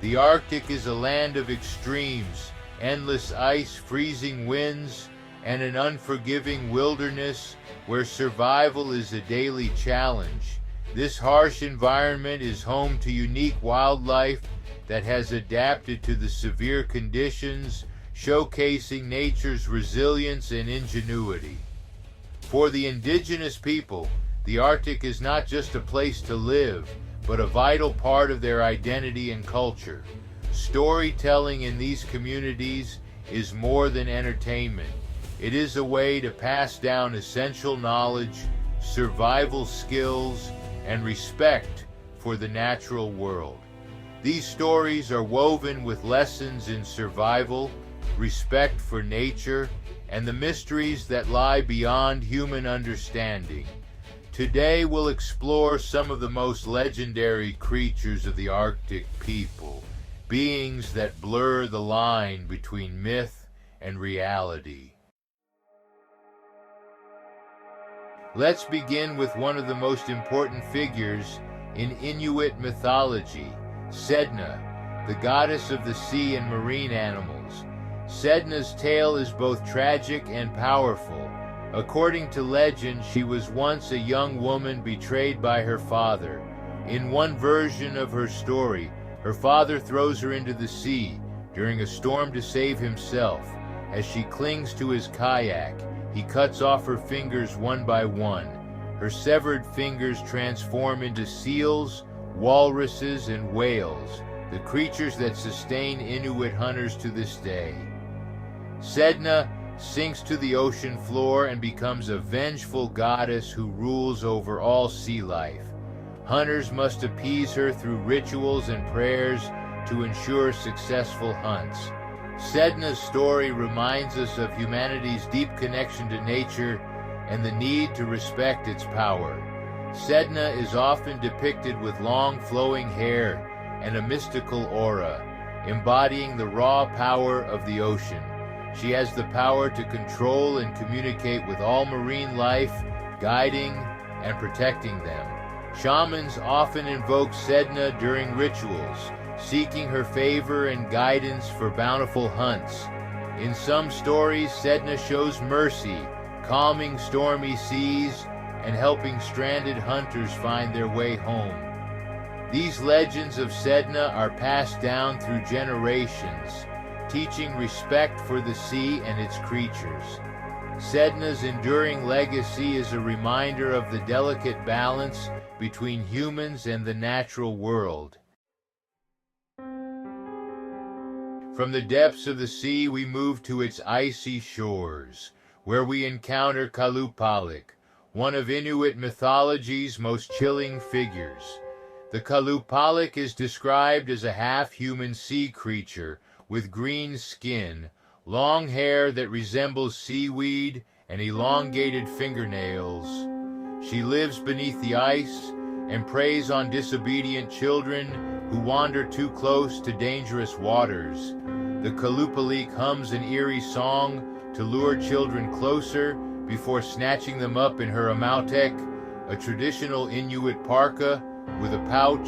The Arctic is a land of extremes, endless ice, freezing winds, and an unforgiving wilderness where survival is a daily challenge. This harsh environment is home to unique wildlife that has adapted to the severe conditions, showcasing nature's resilience and ingenuity. For the indigenous people, the Arctic is not just a place to live, but a vital part of their identity and culture. Storytelling in these communities is more than entertainment. It is a way to pass down essential knowledge, survival skills, and respect for the natural world. These stories are woven with lessons in survival, respect for nature, and the mysteries that lie beyond human understanding. Today we'll explore some of the most legendary creatures of the Arctic people, beings that blur the line between myth and reality. Let's begin with one of the most important figures in Inuit mythology, Sedna, the goddess of the sea and marine animals. Sedna's tale is both tragic and powerful. According to legend, she was once a young woman betrayed by her father. In one version of her story, her father throws her into the sea during a storm to save himself. As she clings to his kayak, he cuts off her fingers one by one. Her severed fingers transform into seals, walruses, and whales, the creatures that sustain Inuit hunters to this day. Sedna sinks to the ocean floor and becomes a vengeful goddess who rules over all sea life. Hunters must appease her through rituals and prayers to ensure successful hunts. Sedna's story reminds us of humanity's deep connection to nature and the need to respect its power. Sedna is often depicted with long flowing hair and a mystical aura, embodying the raw power of the ocean. She has the power to control and communicate with all marine life, guiding and protecting them. Shamans often invoke Sedna during rituals, seeking her favor and guidance for bountiful hunts. In some stories, Sedna shows mercy, calming stormy seas and helping stranded hunters find their way home. These legends of Sedna are passed down through generations, teaching respect for the sea and its creatures. Sedna's enduring legacy is a reminder of the delicate balance between humans and the natural world. From the depths of the sea we move to its icy shores, where we encounter Qalupalik, one of Inuit mythology's most chilling figures. The Qalupalik is described as a half-human sea creature with green skin, long hair that resembles seaweed, and elongated fingernails. She lives beneath the ice and preys on disobedient children who wander too close to dangerous waters. The Qalupalik hums an eerie song to lure children closer before snatching them up in her amautek, a traditional Inuit parka with a pouch,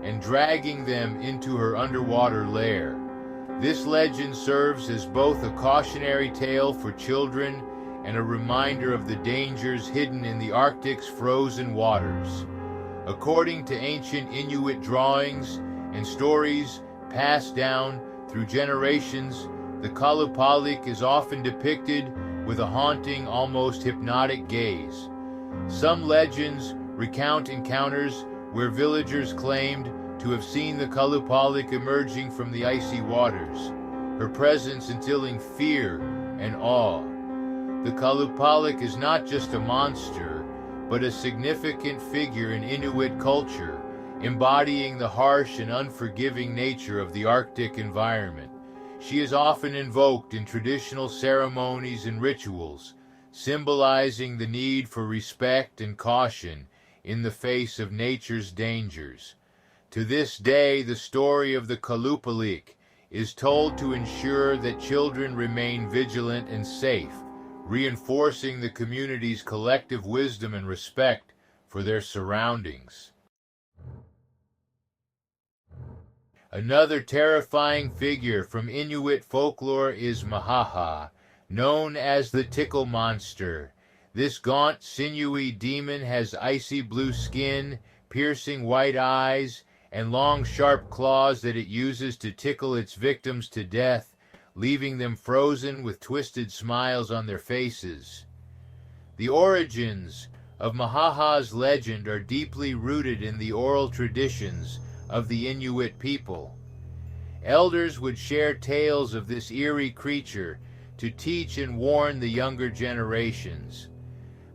and dragging them into her underwater lair. This legend serves as both a cautionary tale for children and a reminder of the dangers hidden in the Arctic's frozen waters. According to ancient Inuit drawings and stories passed down through generations, the Qalupalik is often depicted with a haunting, almost hypnotic gaze. Some legends recount encounters where villagers claimed to have seen the Qalupalik emerging from the icy waters, her presence instilling fear and awe. The Qalupalik is not just a monster, but a significant figure in Inuit culture, embodying the harsh and unforgiving nature of the Arctic environment. She is often invoked in traditional ceremonies and rituals, symbolizing the need for respect and caution in the face of nature's dangers. To this day, the story of the Qalupalik is told to ensure that children remain vigilant and safe, reinforcing the community's collective wisdom and respect for their surroundings. Another terrifying figure from Inuit folklore is Mahaha, known as the Tickle Monster. This gaunt, sinewy demon has icy blue skin, piercing white eyes, and long, sharp claws that it uses to tickle its victims to death, leaving them frozen with twisted smiles on their faces. The origins of Mahaha's legend are deeply rooted in the oral traditions of the Inuit people. Elders would share tales of this eerie creature to teach and warn the younger generations.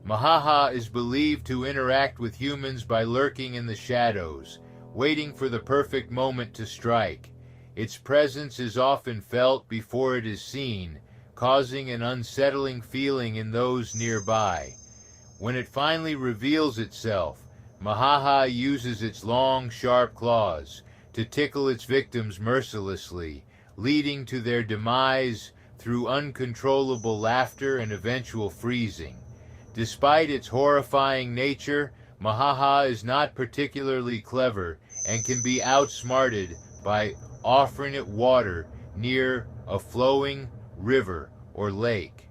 Mahaha is believed to interact with humans by lurking in the shadows, waiting for the perfect moment to strike. Its presence is often felt before it is seen, causing an unsettling feeling in those nearby. When it finally reveals itself, Mahaha uses its long, sharp claws to tickle its victims mercilessly, leading to their demise through uncontrollable laughter and eventual freezing. Despite its horrifying nature, Mahaha is not particularly clever and can be outsmarted by offering it water near a flowing river or lake.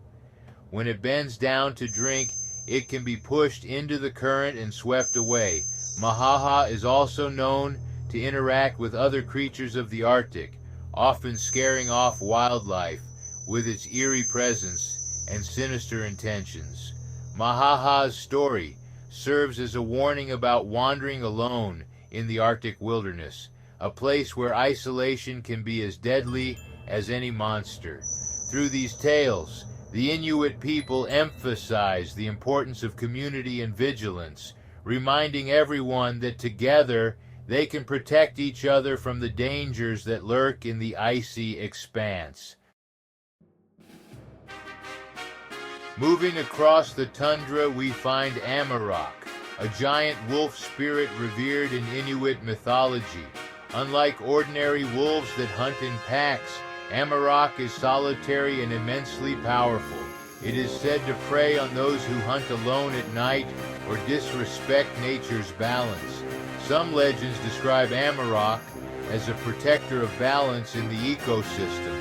When it bends down to drink, it can be pushed into the current and swept away. Mahaha is also known to interact with other creatures of the Arctic, often scaring off wildlife with its eerie presence and sinister intentions. Mahaha's story serves as a warning about wandering alone in the Arctic wilderness, a place where isolation can be as deadly as any monster. Through these tales, the Inuit people emphasize the importance of community and vigilance, reminding everyone that together they can protect each other from the dangers that lurk in the icy expanse. Moving across the tundra, we find Amarok, a giant wolf spirit revered in Inuit mythology. Unlike ordinary wolves that hunt in packs, Amarok is solitary and immensely powerful. It is said to prey on those who hunt alone at night or disrespect nature's balance. Some legends describe Amarok as a protector of balance in the ecosystem,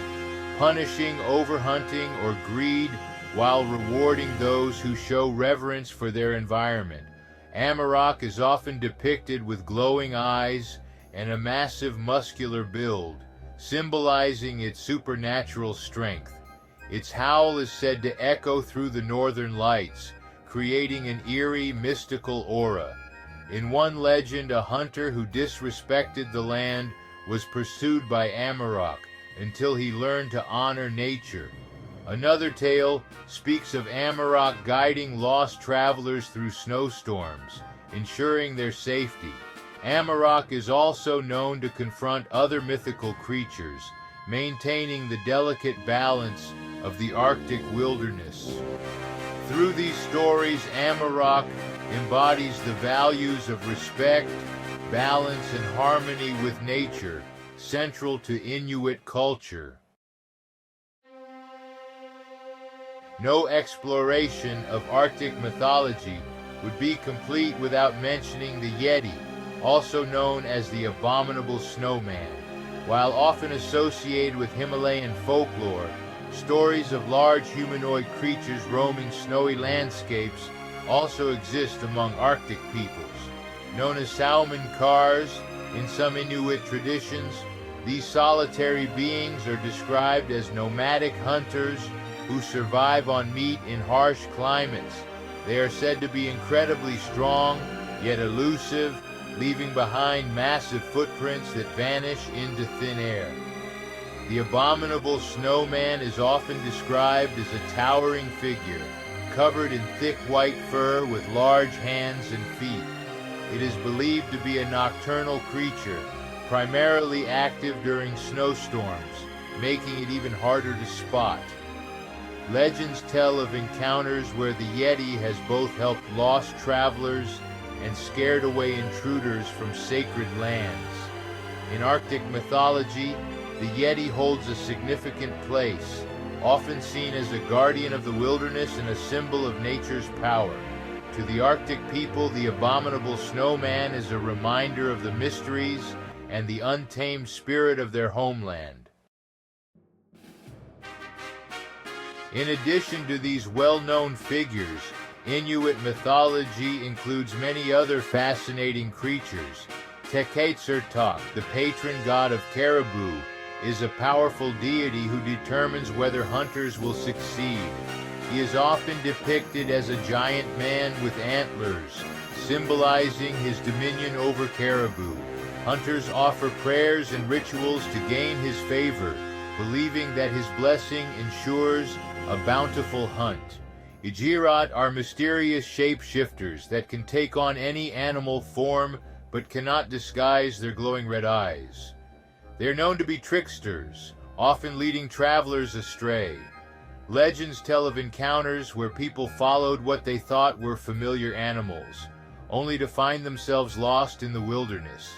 punishing overhunting or greed while rewarding those who show reverence for their environment. Amarok is often depicted with glowing eyes and a massive muscular build, symbolizing its supernatural strength. Its howl is said to echo through the northern lights, creating an eerie, mystical aura. In one legend, a hunter who disrespected the land was pursued by Amarok until he learned to honor nature. Another tale speaks of Amarok guiding lost travelers through snowstorms, ensuring their safety. Amarok is also known to confront other mythical creatures, maintaining the delicate balance of the Arctic wilderness. Through these stories, Amarok embodies the values of respect, balance, and harmony with nature, central to Inuit culture. No exploration of Arctic mythology would be complete without mentioning the Yeti, also known as the abominable snowman. While often associated with Himalayan folklore, stories of large humanoid creatures roaming snowy landscapes also exist among Arctic peoples. Known as salmon cars in some Inuit traditions, these solitary beings are described as nomadic hunters who survive on meat in harsh climates. They are said to be incredibly strong, yet elusive, leaving behind massive footprints that vanish into thin air. The abominable snowman is often described as a towering figure, covered in thick white fur with large hands and feet. It is believed to be a nocturnal creature, primarily active during snowstorms, making it even harder to spot. Legends tell of encounters where the Yeti has both helped lost travelers and scared away intruders from sacred lands. In Arctic mythology, the Yeti holds a significant place, often seen as a guardian of the wilderness and a symbol of nature's power. To the Arctic people, the abominable snowman is a reminder of the mysteries and the untamed spirit of their homeland. In addition to these well-known figures, Inuit mythology includes many other fascinating creatures. Tekaitzertok, the patron god of caribou, is a powerful deity who determines whether hunters will succeed. He is often depicted as a giant man with antlers, symbolizing his dominion over caribou. Hunters offer prayers and rituals to gain his favor, believing that his blessing ensures a bountiful hunt. Ijirat are mysterious shapeshifters that can take on any animal form but cannot disguise their glowing red eyes. They are known to be tricksters, often leading travelers astray. Legends tell of encounters where people followed what they thought were familiar animals, only to find themselves lost in the wilderness.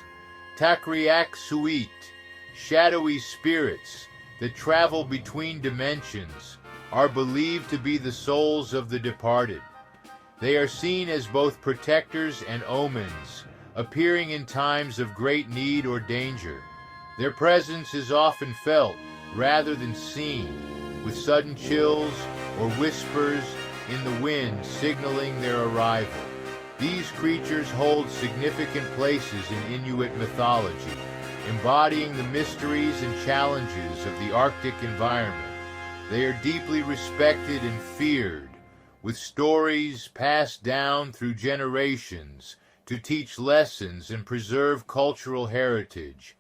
Takriak Suit, shadowy spirits that travel between dimensions, are believed to be the souls of the departed. They are seen as both protectors and omens, appearing in times of great need or danger. Their presence is often felt rather than seen, with sudden chills or whispers in the wind signaling their arrival. These creatures hold significant places in Inuit mythology, embodying the mysteries and challenges of the Arctic environment. They are deeply respected and feared, with stories passed down through generations to teach lessons and preserve cultural heritage.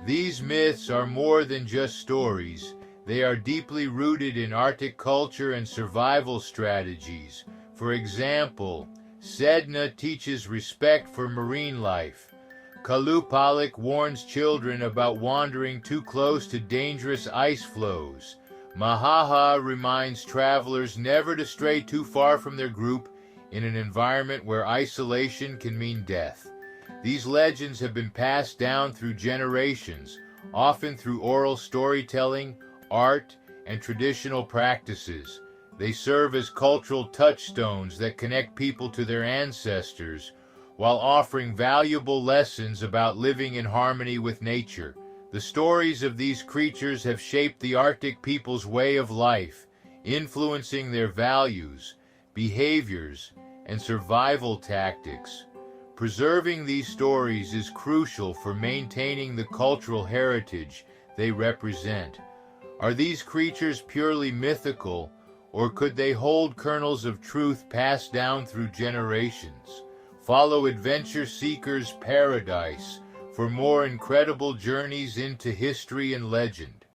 These myths are more than just stories. They are deeply rooted in Arctic culture and survival strategies. For example, Sedna teaches respect for marine life. Qalupalik warns children about wandering too close to dangerous ice flows. Mahaha reminds travelers never to stray too far from their group in an environment where isolation can mean death. These legends have been passed down through generations, often through oral storytelling, art, and traditional practices. They serve as cultural touchstones that connect people to their ancestors, while offering valuable lessons about living in harmony with nature. The stories of these creatures have shaped the Arctic people's way of life, influencing their values, behaviors, and survival tactics. Preserving these stories is crucial for maintaining the cultural heritage they represent. Are these creatures purely mythical, or could they hold kernels of truth passed down through generations? Follow Adventure Seeker's Paradise for more incredible journeys into history and legend.